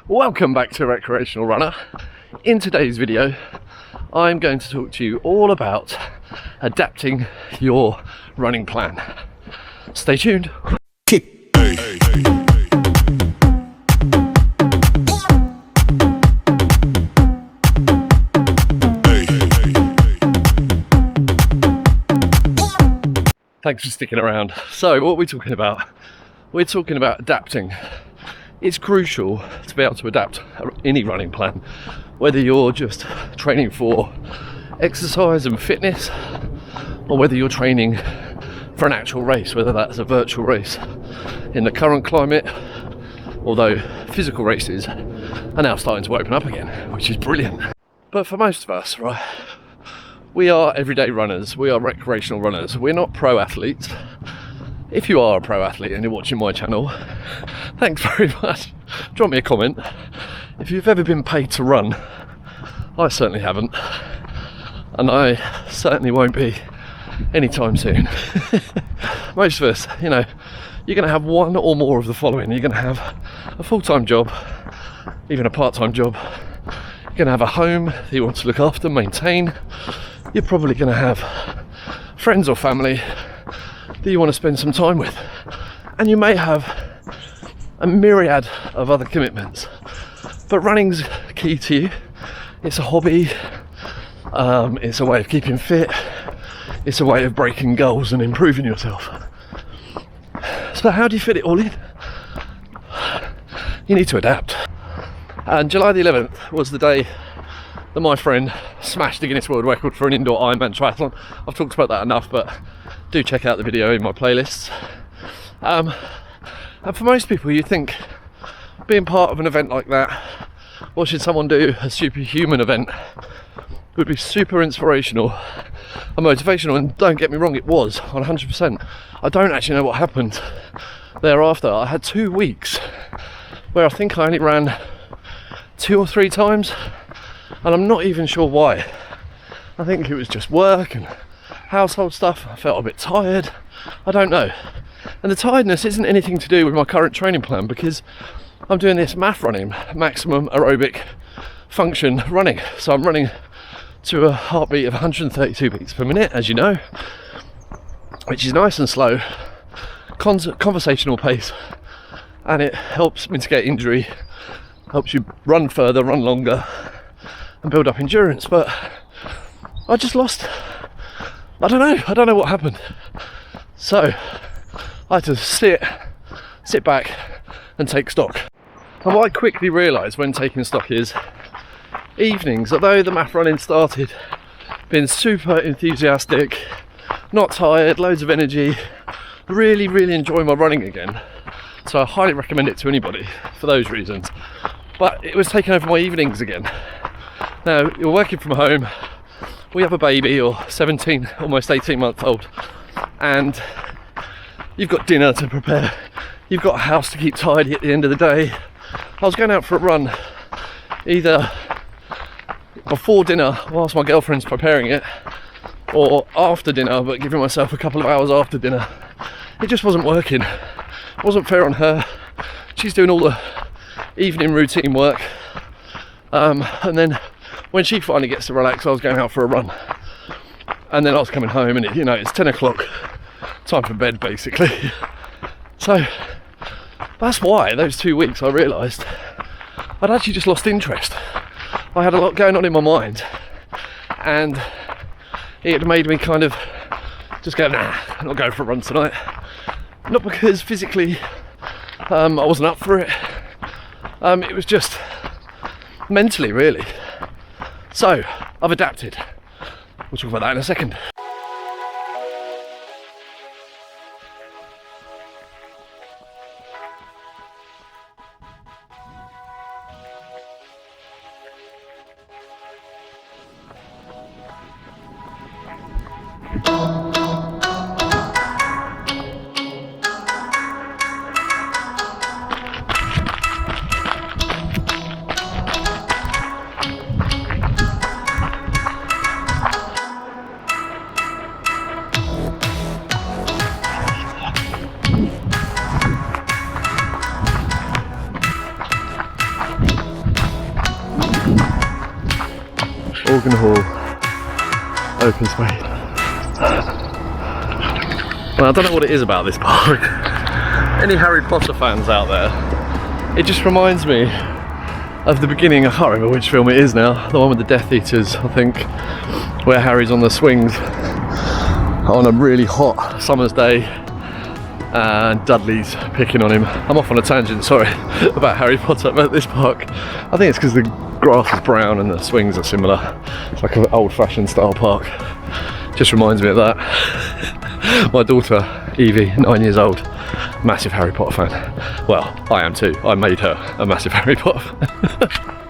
Welcome back to Recreational Runner. In today's video, I'm going to talk to you all about adapting your running plan. Stay tuned. Thanks for sticking around. So, what are we talking about? We're talking about adapting. It's crucial to be able to adapt any running plan, whether you're just training for exercise and fitness, or whether you're training for an actual race, whether that's a virtual race in the current climate, although physical races are now starting to open up again, which is brilliant. But for most of us, right, we are everyday runners, we are recreational runners, we're not pro athletes. If you are a pro athlete and you're watching my channel, thanks very much. Drop me a comment. If you've ever been paid to run, I certainly haven't, and I certainly won't be anytime soon. Most of us, you're going to have one or more of the following. You're going to have a full-time job, even a part-time job. You're going to have a home that you want to look after, maintain. You're probably going to have friends or family that you want to spend some time with, and you may have a myriad of other commitments, but running's key to you. It's a hobby, it's a way of keeping fit, it's a way of breaking goals and improving yourself. So how do you fit it all in? You need to adapt. And July the 11th was the day that my friend smashed the Guinness World Record for an indoor Ironman triathlon. I've talked about that enough, but do check out the video in my playlists. And for most people, you think being part of an event like that, watching someone do a superhuman event, would be super inspirational and motivational. And don't get me wrong, it was 100%. I don't actually know what happened thereafter. I had 2 weeks where I think I only ran 2 or 3 times, and I'm not even sure why. I think it was just work and household stuff. I felt a bit tired. I don't know. And the tiredness isn't anything to do with my current training plan, because I'm doing this MAF running, maximum aerobic function running. So I'm running to a heartbeat of 132 beats per minute, as you know, which is nice and slow, conversational pace, and it helps mitigate injury, helps you run further, run longer, and build up endurance. But I just lost. I don't know what happened. So I had to sit back and take stock. And what I quickly realised when taking stock is, evenings, although the MAF running started, being super enthusiastic, not tired, loads of energy, really enjoy my running again. So I highly recommend it to anybody for those reasons. But it was taking over my evenings again. Now, you're working from home, we have a baby, or 17, almost 18-month-old, and you've got dinner to prepare, you've got a house to keep tidy at the end of the day. I was going out for a run either before dinner whilst my girlfriend's preparing it, or after dinner but giving myself a couple of hours after dinner. It just wasn't working. It wasn't fair on her. She's doing all the evening routine work, and then when she finally gets to relax, I was going out for a run, and then I was coming home and it's 10 o'clock, time for bed basically. So that's why those 2 weeks I realised I'd actually just lost interest. I had a lot going on in my mind, and it made me kind of just go, nah, I'm not going for a run tonight. Not because physically I wasn't up for it, it was just mentally, really. So I've adapted. We'll talk about that in a second. Organ Hall, open space. Well, I don't know what it is about this park. Any Harry Potter fans out there, it just reminds me of the beginning. I can't remember which film it is now, the one with the Death Eaters, I think, where Harry's on the swings on a really hot summer's day and Dudley's picking on him. I'm off on a tangent, sorry, about Harry Potter, but this park, I think it's because the grass is brown and the swings are similar. It's like an old-fashioned style park. Just reminds me of that. My daughter, Evie, 9 years old, massive Harry Potter fan. Well, I am too. I made her a massive Harry Potter fan.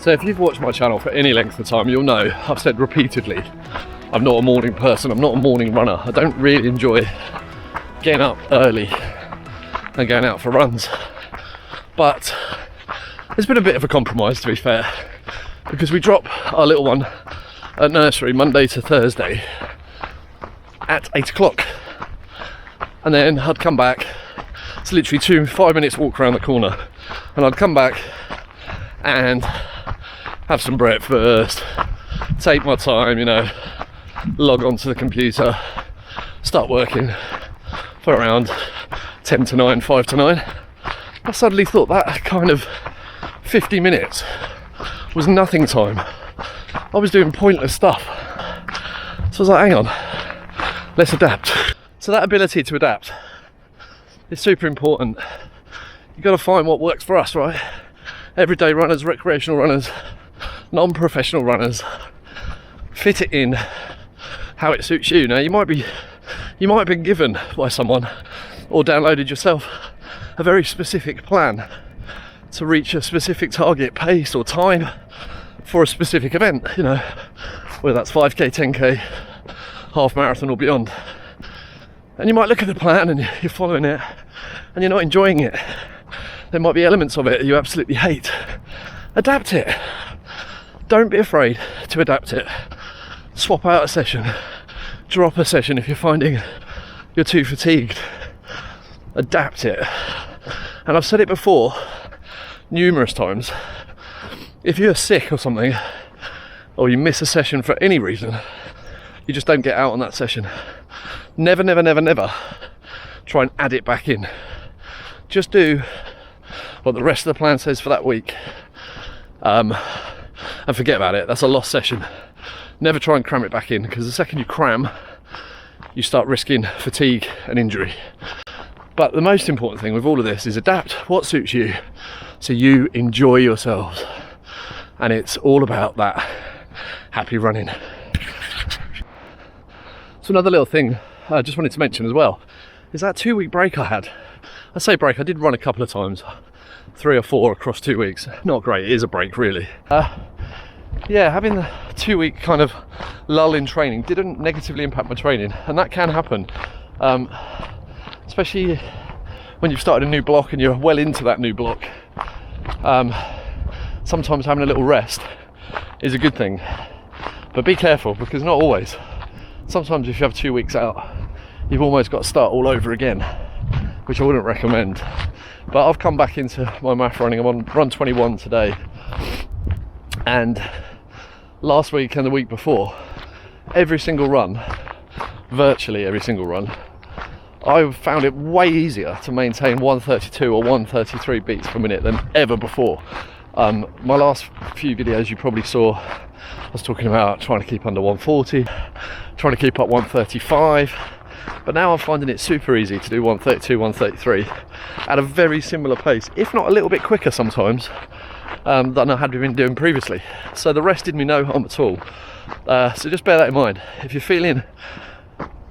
So if you've watched my channel for any length of time, you'll know I've said repeatedly, I'm not a morning person, I'm not a morning runner. I don't really enjoy getting up early and going out for runs. But there's been a bit of a compromise, to be fair, because we drop our little one at nursery Monday to Thursday at 8 o'clock. And then I'd come back, it's literally 5 minutes walk around the corner, and I'd come back and have some breakfast, take my time, you know, log onto the computer, start working for around 10 to 9, 5 to 9. I suddenly thought that kind of 50 minutes was nothing time. I was doing pointless stuff. So I was like, hang on, let's adapt. So that ability to adapt is super important. You've got to find what works for us, right? Everyday runners, recreational runners, non-professional runners, fit it in how it suits you. Now you might have been given by someone or downloaded yourself a very specific plan to reach a specific target pace or time for a specific event, you know, whether that's 5k, 10k, half marathon or beyond. And you might look at the plan and you're following it and you're not enjoying it. There might be elements of it you absolutely hate. Adapt it. Don't be afraid to adapt it. Swap out a session. Drop a session if you're finding you're too fatigued. Adapt it. And I've said it before numerous times. If you're sick or something, or you miss a session for any reason, you just don't get out on that session. Never, never, never, never try and add it back in. Just do what the rest of the plan says for that week, and forget about it. That's a lost session. Never try and cram it back in, because the second you cram, you start risking fatigue and injury. But the most important thing with all of this is adapt what suits you so you enjoy yourselves, and it's all about that happy running. So another little thing I just wanted to mention as well is that 2-week break I had. I say break, I did run a couple of times, 3 or 4 across 2 weeks. Not great, it is a break really. Yeah, having the 2-week kind of lull in training didn't negatively impact my training, and that can happen, especially when you've started a new block and you're well into that new block. Sometimes having a little rest is a good thing, but be careful, because not always. Sometimes if you have 2 weeks out, you've almost got to start all over again, which I wouldn't recommend. But I've come back into my math running. I'm on run 21 today, and last week and the week before, every single run, virtually every single run, I found it way easier to maintain 132 or 133 beats per minute than ever before. My last few videos you probably saw, I was talking about trying to keep under 140, trying to keep up 135, but now I'm finding it super easy to do 132, 133 at a very similar pace, if not a little bit quicker sometimes, than I had been doing previously. So the rest did me no harm at all. So just bear that in mind. If you're feeling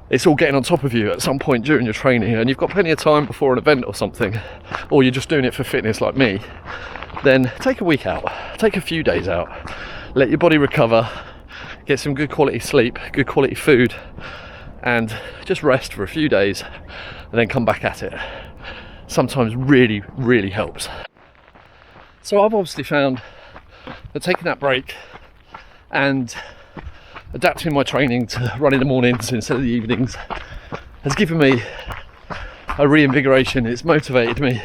it's all getting on top of you at some point during your training and you've got plenty of time before an event or something, or you're just doing it for fitness like me, then take a week out, take a few days out, let your body recover, get some good quality sleep, good quality food, and just rest for a few days and then come back at it. Sometimes really, really helps. So I've obviously found that taking that break and adapting my training to run in the mornings instead of the evenings has given me a reinvigoration. It's motivated me,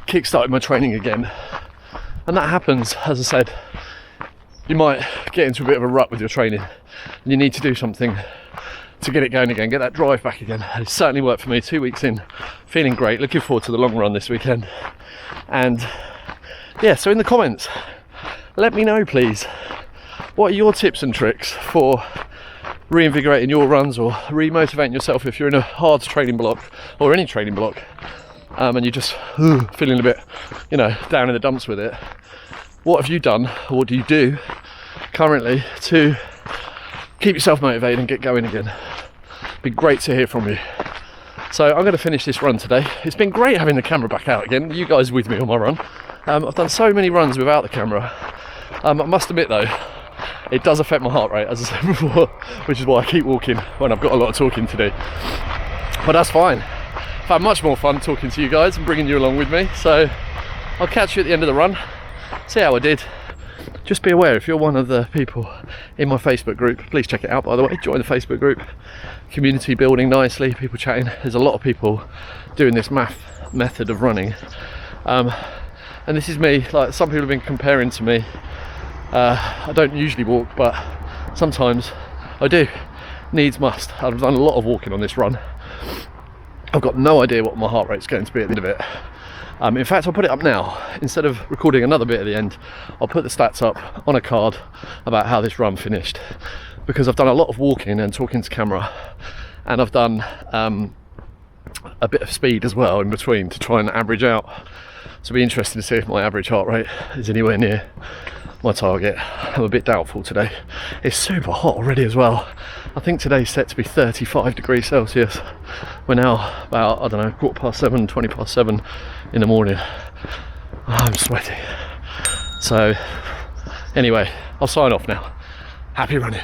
kick-started my training again. And that happens, as I said, you might get into a bit of a rut with your training and you need to do something to get it going again, get that drive back again. It certainly worked for me. 2 weeks in, feeling great, looking forward to the long run this weekend. And yeah, so in the comments, let me know please, what are your tips and tricks for reinvigorating your runs or remotivating yourself if you're in a hard training block or any training block, and you're just feeling a bit, down in the dumps with it. What have you done, or what do you do currently to keep yourself motivated and get going again? It'd be great to hear from you. So I'm going to finish this run today. It's been great having the camera back out again, you guys with me on my run. I've done so many runs without the camera. I must admit though, it does affect my heart rate, as I said before, which is why I keep walking when I've got a lot of talking to do. But that's fine. I've had much more fun talking to you guys and bringing you along with me. So I'll catch you at the end of the run, see how I did. Just be aware, if you're one of the people in my Facebook group, please check it out by the way, join the Facebook group. Community building nicely, people chatting. There's a lot of people doing this method of running. And this is me, like some people have been comparing to me. I don't usually walk, but sometimes I do. Needs must. I've done a lot of walking on this run. I've got no idea what my heart rate's going to be at the end of it. In fact, I'll put it up now. Instead of recording another bit at the end, I'll put the stats up on a card about how this run finished, because I've done a lot of walking and talking to camera, and I've done a bit of speed as well in between to try and average out. So it'll be interesting to see if my average heart rate is anywhere near my target. I'm a bit doubtful today. It's super hot already as well. I think today's set to be 35 degrees Celsius. We're now about, 7:15, 7:20 in the morning. I'm sweating. So anyway, I'll sign off now. Happy running.